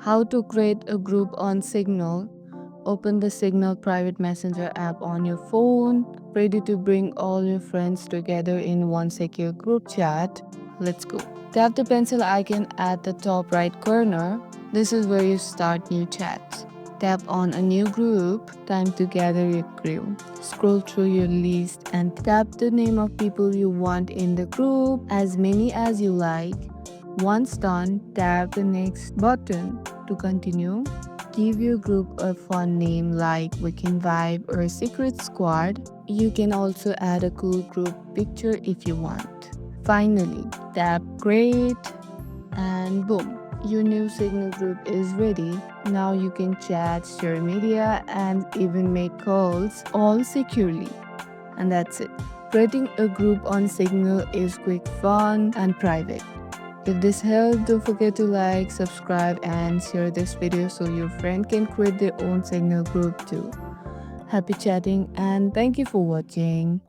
How to create a group on Signal. Open the Signal private messenger app on your phone, ready to bring all your friends together in one secure group chat. Let's go. Tap the pencil icon at the top right corner. This is where you start new chats. Tap on a new group, time to gather your crew. Scroll through your list and tap the name of people you want in the group, as many as you like. Once done, tap the next button to continue. Give your group a fun name like Weekend Vibe or Secret Squad. You can also add a cool group picture if you want. Finally, tap Create and boom, your new Signal group is ready. Now you can chat, share media, and even make calls all securely. And that's it. Creating a group on Signal is quick, fun, and private. If this helped, don't forget to like, subscribe, and share this video so your friend can create their own Signal group too. Happy chatting and thank you for watching.